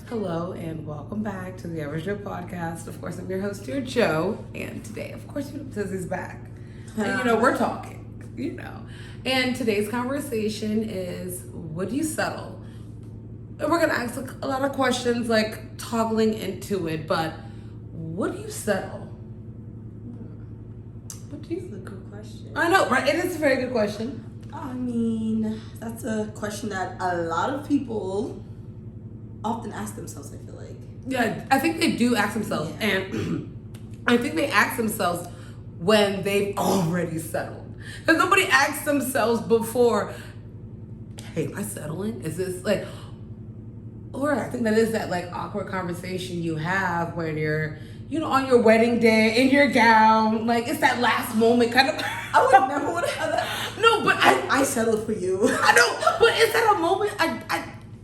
Hello and welcome back to the Average Joe podcast. Of course, I'm your host here, Joe, and today, of course, Sissy's back. And we're talking, And today's conversation is, would you settle? And we're gonna ask a lot of questions, like toggling into it. But would you settle? That's a good question. I know, right? It is a very good question. I mean, that's a question that a lot of people often ask themselves, I feel like. Yeah, I think they do ask themselves. Yeah. And I think they ask themselves when they've already settled. Because nobody asks themselves before, hey, am I settling? Is this like... Or I think that is that like awkward conversation you have when you're, on your wedding day, in your gown. Like, it's that last moment kind of... I would never want to have that. No, but I settled for you. I know, but is that a moment?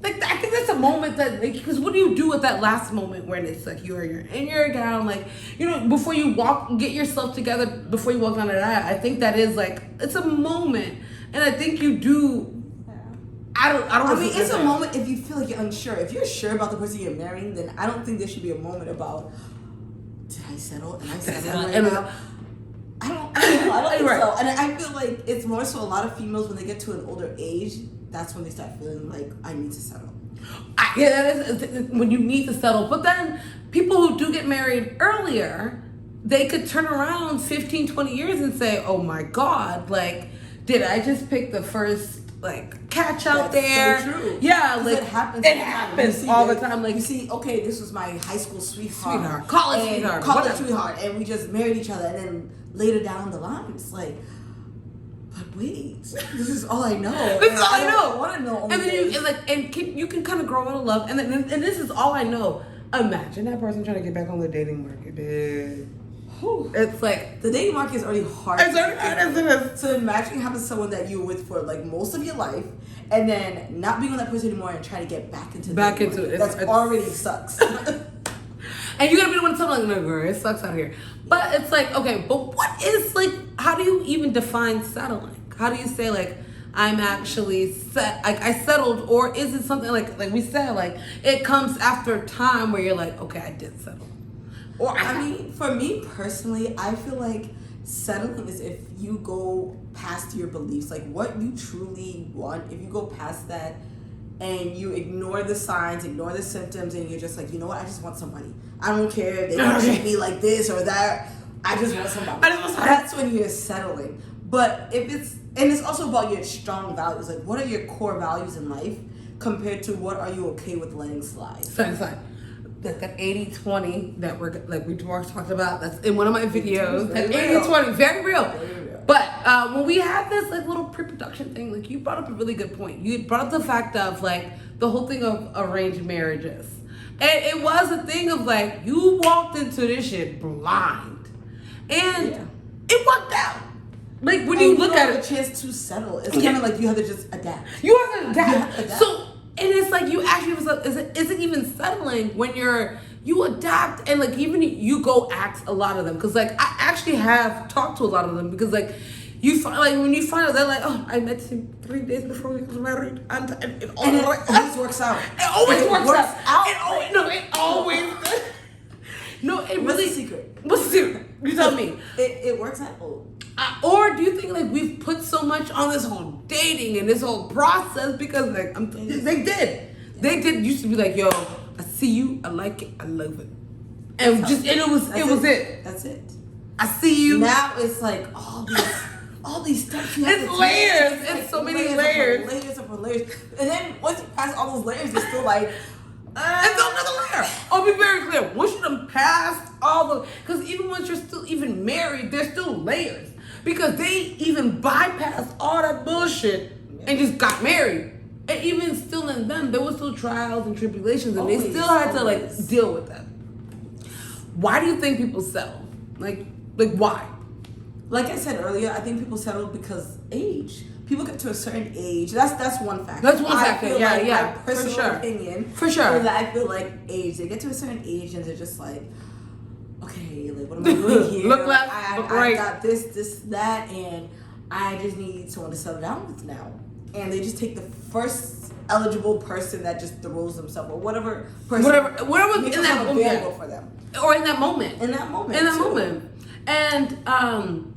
I think that's a moment that, like, because what do you do at that last moment when it's like you're in your gown, like, before you get yourself together, before you walk down the aisle? I think that is like, it's a moment, and I think you do. Yeah. I mean, it's a moment if you feel like you're unsure. If you're sure about the person you're marrying, then I don't think there should be a moment about, did I settle? Am I settling right now? I don't think right. so. And I feel like it's more so a lot of females, when they get to an older age, that's when they start feeling like, I need to settle. Yeah, that is when you need to settle. But then people who do get married earlier, they could turn around 15, 20 years and say, oh my God, like, did I just pick the first, like, catch out there? So true. Yeah, like, it happens. It happens all the time. Like, you see, okay, this was my high school sweetheart. college sweetheart, and we just married each other, and then later down the line, it's like, but wait, this is all I know. This is all I know. I want to know. And then you can kind of grow out of love, and this is all I know. Imagine that person trying to get back on the dating market, dude. It's like the dating market is already hard. It's already hard as it is. So imagine having someone that you were with for like most of your life, and then not being with that person anymore and trying to get back into it. That's already sucks. And you gotta be the one to tell like, no, girl, it sucks out here. But it's like, okay, but what is like? How do you even define settling? How do you say like, I'm actually I settled, or is it something like we said, like it comes after time where you're like, okay, I did settle. Or I mean, for me personally, I feel like settling is if you go past your beliefs, like what you truly want. If you go past that and you ignore the signs, ignore the symptoms, and you're just like, you know what, I just want somebody. I don't care if they don't treat me like this or that. I just want somebody. That's when you're settling. But it's also about your strong values. Like, what are your core values in life compared to what are you okay with letting slide? Slide. That 80-20 that we talked about, that's in one of my videos. That 80-20, very real. But when we had this like little pre-production thing, like you brought up a really good point. You brought up the fact of like the whole thing of arranged marriages. And it was a thing of like, you walked into this shit blind. And it worked out. Like when you look at it. A chance to settle. It's kind of like you have to just adapt. You have to adapt. So, and it's like you actually is it even settling when you adapt and like even you go ask a lot of them, because like I actually have talked to a lot of them, because like you find like when you find out they're like, oh, I met him 3 days before we was married, and it always works out. It always works out. It always. No, it What's really. the secret? What's the secret? You tell me. It works out. Or do you think like we've put so much on this whole dating and this whole process because like they did used to be like, yo, I see you, I like it, I love it, and it was it. That's it. I see you. Now it's like all these steps. It's layers. It's so many layers. Layers upon layers. And then once you pass all those layers, you're still like, it's another layer. I'll be very clear. Once you done passed all the, because even once you're still even married, there's still layers. Because they even bypassed all that bullshit and just got married. And even still in them, there was still trials and tribulations, and they still had to like deal with that. Why do you think people settle? Like why? Like I said earlier, I think people settle because age. People get to a certain age. That's one factor. That's one factor. Yeah. My personal opinion. For sure. Is that I feel like age. They get to a certain age and they're just like, okay, like what am I doing here? Look left, look right. I got this, that, and I just need someone to settle down with now. And they just take the first eligible person that just throws themselves or whatever person. Whatever makes in that themselves available for them. Or in that moment. In that moment. And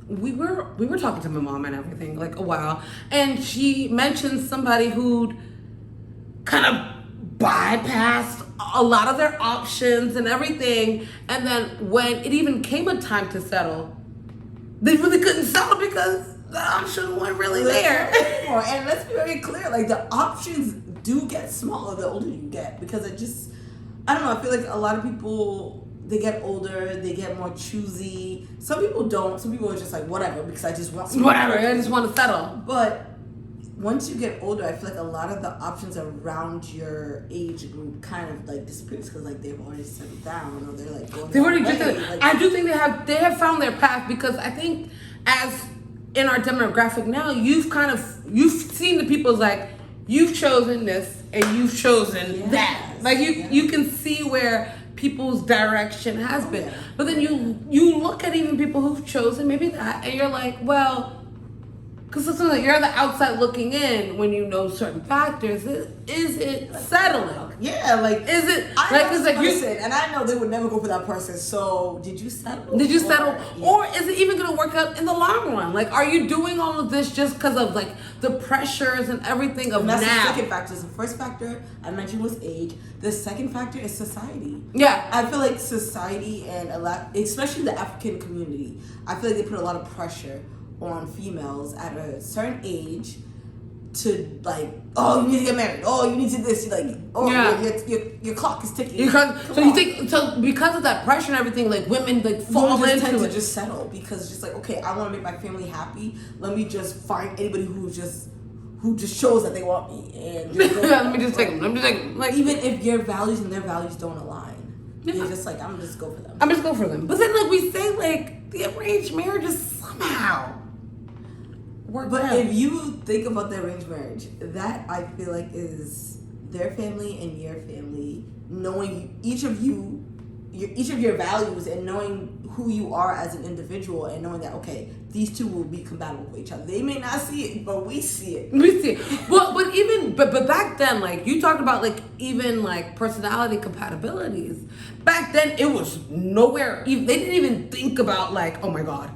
we were talking to my mom and everything like a while, and she mentioned somebody who'd kind of bypassed a lot of their options and everything, and then when it even came a time to settle, they really couldn't settle because the option wasn't really there. And let's be very clear, like the options do get smaller the older you get, because it just, I don't know, I feel like a lot of people, they get older, they get more choosy. Some people don't. Some people are just like, whatever, because I just want whatever, I just want to settle. But once you get older, I feel like a lot of the options around your age group kind of like disappears, because like they've already settled down, or they're like going. They've already like, I do think they have found their path, because I think as in our demographic now, you've seen the people's like, you've chosen this and you've chosen that. Like you can see where people's direction has been. Yeah. But then you look at even people who've chosen maybe that, and you're like, well, because you're on the outside looking in when you know certain factors. Is it settling? Yeah, like is it like is like person, and I know they would never go for that person. So did you settle? Did you settle, or is it even going to work out in the long run? Like, are you doing all of this just because of like the pressures and everything of that's now? The second factor. So the first factor I mentioned was age. The second factor is society. Yeah, I feel like society and a lot, especially the African community, I feel like they put a lot of pressure on females at a certain age to like, oh, you need to get married. Oh, you need to this. You're like, oh, your clock is ticking. So because of that pressure and everything, like women like fall into tend it. to just settle, because just like, okay, I want to make my family happy. Let me just find anybody who just shows that they want me, and let me just take them. Like, even if your values and their values don't align, you're just like, I'm just go for them. But then like we say, like the arranged marriages somehow work. But if you think about the arranged marriage, that I feel like is their family and your family knowing each of your values, and knowing who you are as an individual, and knowing that, okay, these two will be compatible with each other. They may not see it, but we see it. Well, but back then, like you talked about, like even like personality compatibilities. Back then, it was nowhere. They didn't even think about like, oh my God,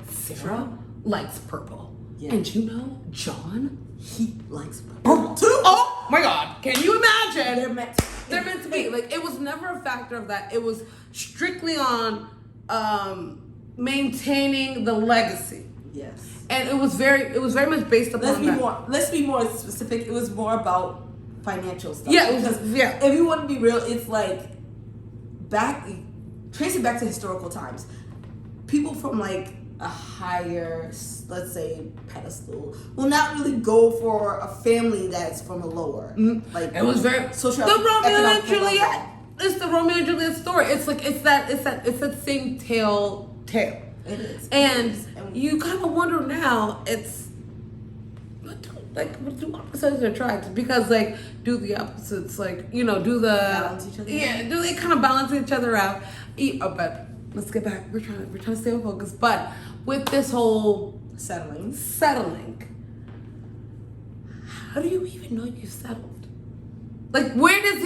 Sarah likes purple. Yeah. And John, he likes purple too. Oh my God, can you imagine? They're meant to be. Like, it was never a factor of that. It was strictly on maintaining the legacy. Yes. And it was very much based upon let's be more specific. It was more about financial stuff. Yeah, if you want to be real, it's like tracing back to historical times. People from like a higher, let's say, pedestal will not really go for a family that's from a lower. Like, it was very social. The Romeo and Juliet. It's the Romeo and Juliet story. It's like it's that same tale. It is. And you kind of wonder now. It's like, what do opposites attract? Because like, do the opposites like do the balance each other? Yeah, do they kind of balance each other out? But let's get back. We're trying to stay on focus. But with this whole settling, how do you even know you settled? Like, where does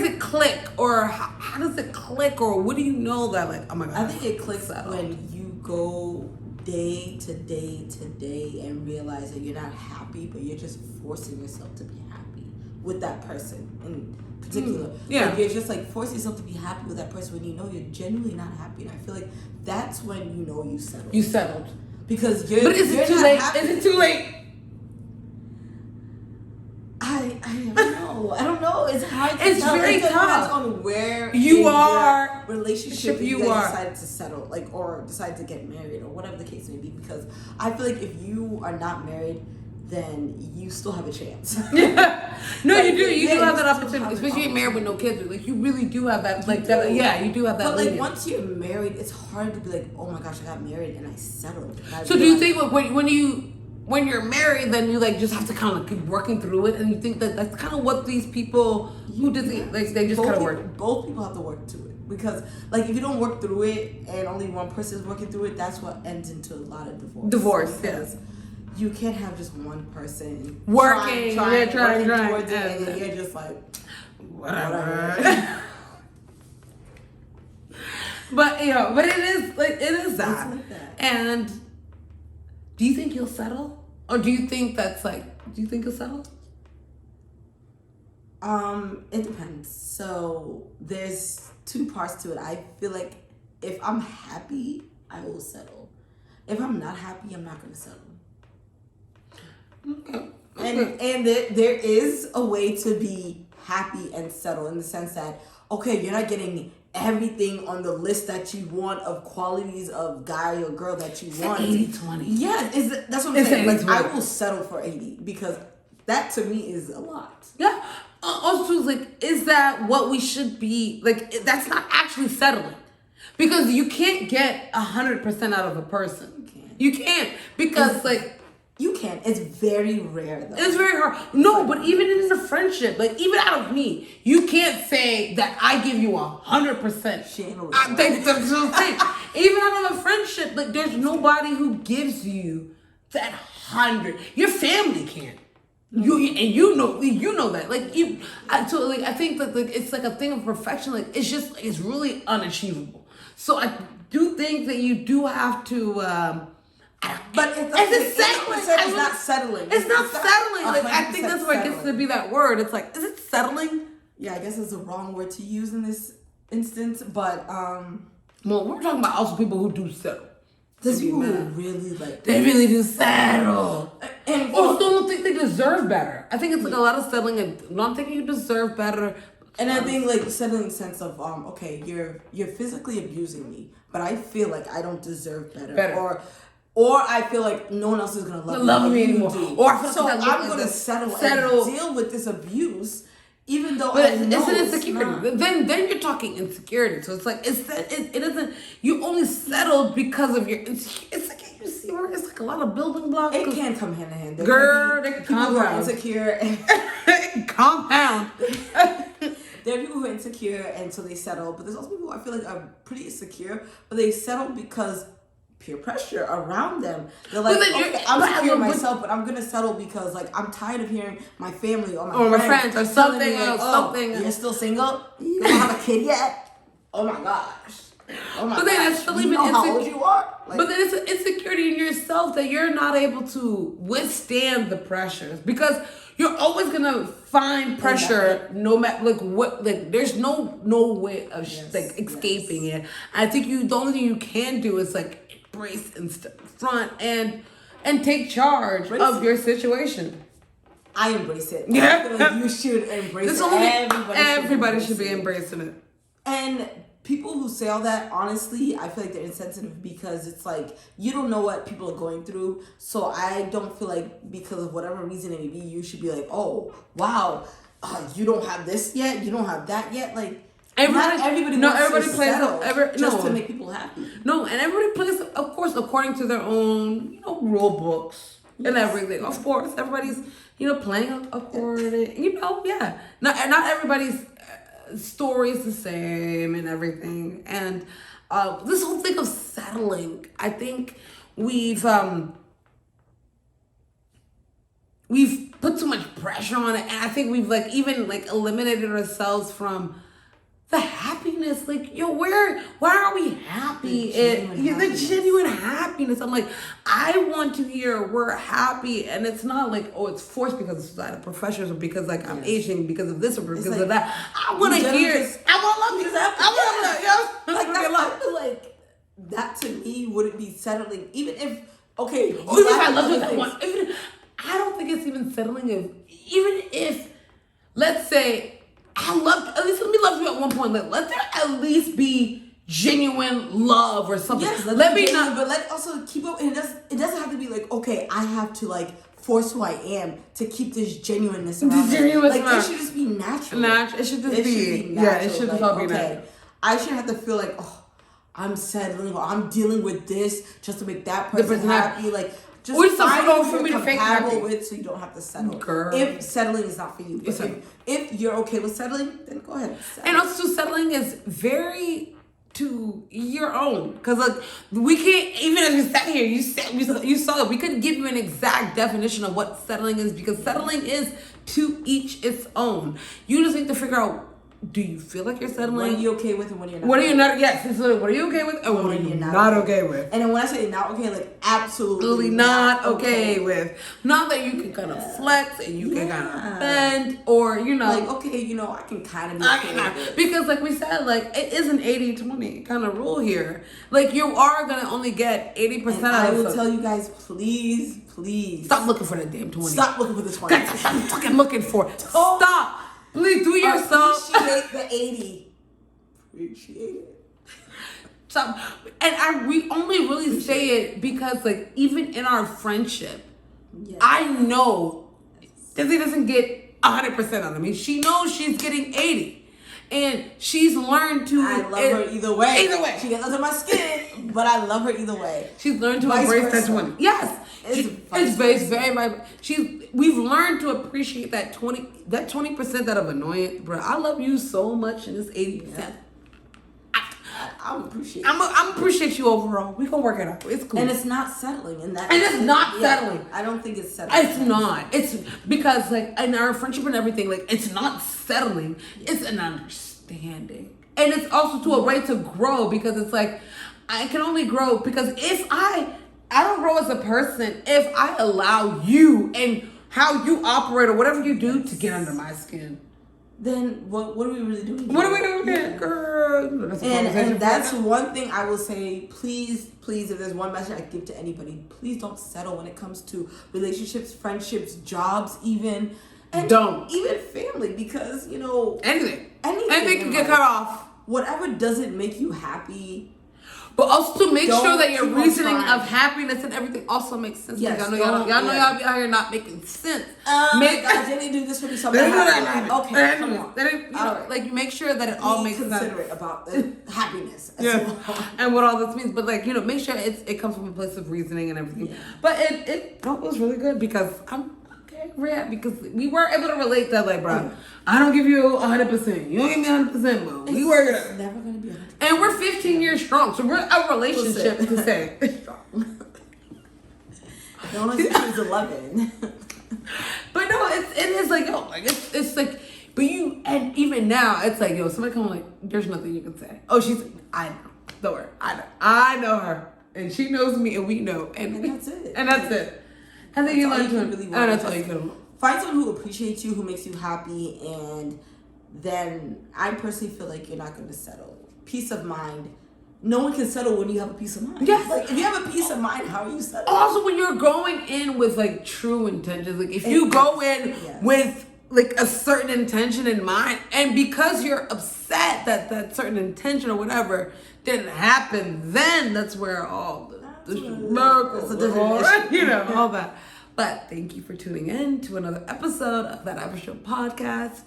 it click, or how does it click, or what do you know that, like, oh my God? I think it clicks when you go day to day to day and realize that you're not happy, but you're just forcing yourself to be happy with that person in particular. Yeah. Like, you're just like forcing yourself to be happy with that person when you know you're genuinely not happy. And I feel like that's when you know you settled. You settled. Because But is it too late? Happy. Is it too late? I don't know. It's hard to tell. Very tough. Depends on where you are, relationship you guys decided to settle, like, or decide to get married, or whatever the case may be. Because I feel like if you are not married, then you still have a chance. No, like, you do. You do have that opportunity, especially if you're married with no kids. Like, you really do have that. Like, that, yeah, you do have that. But like, once you're married, it's hard to be like, oh my gosh, I got married and I settled. And so do you think when you're married, then you like just have to kind of keep working through it, and you think that that's kind of what these people who did they just kind of work. Both people have to work to it, because like, if you don't work through it and only one person is working through it, that's what ends into a lot of divorce. Yes. you can't have just one person working towards it, and then you're just like, whatever. But it is that. It's like that. And do you think you'll settle, or do you think you'll settle? It depends. So there's two parts to it. I feel like if I'm happy, I will settle. If I'm not happy, I'm not gonna settle. Okay. And there is a way to be happy and settle, in the sense that, okay, you're not getting everything on the list that you want of qualities of guy or girl that you want. 80-20. Yeah, that's what I'm saying. Like, 80-20. I will settle for 80 because that to me is a lot. Yeah. Also, like, is that what we should be? Like, that's not actually settling, because you can't get 100% out of a person. You can't, because you can. It's very rare though. it's very hard. No, but even in a friendship, like, even out of me, you can't say that I give you 100%. She ain't always I think that's what I'm saying. Even out of a friendship, like, there's nobody who gives you that 100. Your family can't. You know that. Like, I think that, like, it's like a thing of perfection. Like, it's just, it's really unachievable. So I do think that you do have to. But it's settling. It's not settling. It's not settling. Like, I think that's where it gets to be that word. It's like, is it settling? Yeah, I guess it's the wrong word to use in this instance, but well, we're talking about also people who do settle. there's people who really they really do settle. And Or don't think they deserve better. I think it's like a lot of settling, and not thinking you deserve better. And I think, like, settling in the sense of okay, you're physically abusing me, but I feel like I don't deserve better. Or I feel like no one else is gonna love me anymore. Or I feel so like I'm gonna settle and deal with this abuse, even though I know it's an insecurity. Then you're talking insecurity. So it's like it isn't. You only settled because of your. It's like, you see where it's like a lot of building blocks. It can come hand in hand. They can people who are insecure. Compound. There are people who are insecure and so they settle, but there's also people who I feel like are pretty insecure, but they settle because peer pressure around them. They're like, okay, I'm secure myself, but I'm gonna settle because, like, I'm tired of hearing my family or my friends or something else. Something. You're still single? You don't have a kid yet? Oh my gosh. Oh my gosh. Then it's still you know how old you are? Like, but then it's an insecurity in yourself that you're not able to withstand the pressures, because you're always gonna find pressure, no matter like what. Like, there's no way of escaping it. I think the only thing you can do is like embrace and step front and take charge of your situation. I embrace it. Yeah, I feel like you should embrace it. Everybody should be embracing it. And people who say all that, honestly, I feel like they're insensitive, because it's like, you don't know what people are going through. So I don't feel like, because of whatever reason it may be, you should be like, oh, wow, you don't have this yet, you don't have that yet. Like, not everybody wants to settle just to make people happy. No, and everybody plays, of course, according to their own, rule books and everything. Of course, everybody's, playing according, yeah. Not everybody's story is the same and everything. And this whole thing of settling, I think we've put too much pressure on it, and I think we've even eliminated ourselves from the happiness. Like, why are we happy? The genuine happiness. I'm like, I want to hear we're happy, and it's not like, oh, it's forced because of society, professionals, or because I'm aging, because of this or because of that. I want to hear. I want to love you. I want to love you. I feel like that to me wouldn't be settling, even if even if I love you. I don't think it's even settling if let's say, let me love you at one point. Let there at least be genuine love or something. Yes, but let also keep up. And it doesn't have to be like, okay, I have to force who I am to keep this genuineness around. It should just be natural. It should just be natural. Yeah, it should just all be natural. I shouldn't have to feel like, oh, I'm settling or I'm dealing with this just to make that person happy. Just find who you're compatible with, so you don't have to settle. Girl. If settling is not for you, but if you're okay with settling, then go ahead. And also, settling is very to your own. Because like we can't, even as we sat here, you saw that we couldn't give you an exact definition of what settling is, because settling is to each its own. You just need to figure out, do you feel like you're settling? What are you okay with and what are you not? What are you not? Yes, it's like, what are you okay with and what are you not okay with? And then when I say not okay, like absolutely not okay with. Not that you can kind of flex and you can kind of bend, or like, okay, I can kind of be okay with it. Because like we said, like it is an 80-20 kind of rule here. Like you are gonna only get 80% of it. I will tell you guys, please stop looking for that damn 20. Stop looking for the 20. Stop fucking looking for it. Stop. Please do yourself. Appreciate the 80. Appreciate it. Stop. And we only really say it because, like, even in our friendship, I know Dizzy doesn't get 100% out of me. She knows she's getting 80. And she's learned to... I love her either way. Either way. She gets under my skin, but I love her either way. She's learned to embrace that 20. Yes. It's very... We've learned to appreciate that 20% that of annoyance, bro. I love you so much in this 80%. Yeah. I'm appreciate. I'm appreciate you overall. We gonna work it out. It's cool. And it's not settling, and it's not settling. I don't think it's settling. It's not. It's because like in our friendship and everything, like it's not settling. It's an understanding, and it's also to a way to grow, because it's like I can only grow because if I don't grow as a person if I allow you and how you operate or whatever you do to get under my skin. Then what are we really doing here? What are we doing here, girl? And that's one thing I will say. Please, if there's one message I give to anybody, please don't settle when it comes to relationships, friendships, jobs, even. And even family, because anything can get cut off. Whatever doesn't make you happy. But also to make sure that your reasoning of happiness and everything also makes sense. Yes, y'all know y'all be out here not making sense. God, didn't do this for me something. Okay, come on. Like you make sure that it all makes sense. Considerate about the happiness. And what all this means. But like make sure it comes from a place of reasoning and everything. Yeah. But it was really good because because we were able to relate that, like, bro, I don't give you 100%. You don't give me 100%, but we work it out. It's never gonna be 100%. And we're 15 years strong, so we're a relationship to say strong. The only thing is 11. But no, it is like it's like, but and even now it's like somebody come like, there's nothing you can say. Oh, I know, don't worry, I know her, and she knows me, and we know, and that's it. And that's it. And then you learn to really want. That's all you can find someone who appreciates you, who makes you happy, and then I personally feel like you're not going to settle. Peace of mind. No one can settle when you have a peace of mind. Yes. Like if you have a peace of mind, how are you settling? Also, when you're going in with like true intentions, like if you go in with like a certain intention in mind, and because you're upset that certain intention or whatever didn't happen, then that's where all the all that. But thank you for tuning in to another episode of That After Show podcast.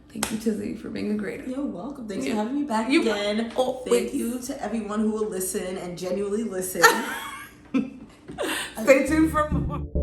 Thank you, Tizzy, for being a grader. You're welcome. Thanks for having me back again. Thank you to everyone who will listen and genuinely listen. Stay tuned for more.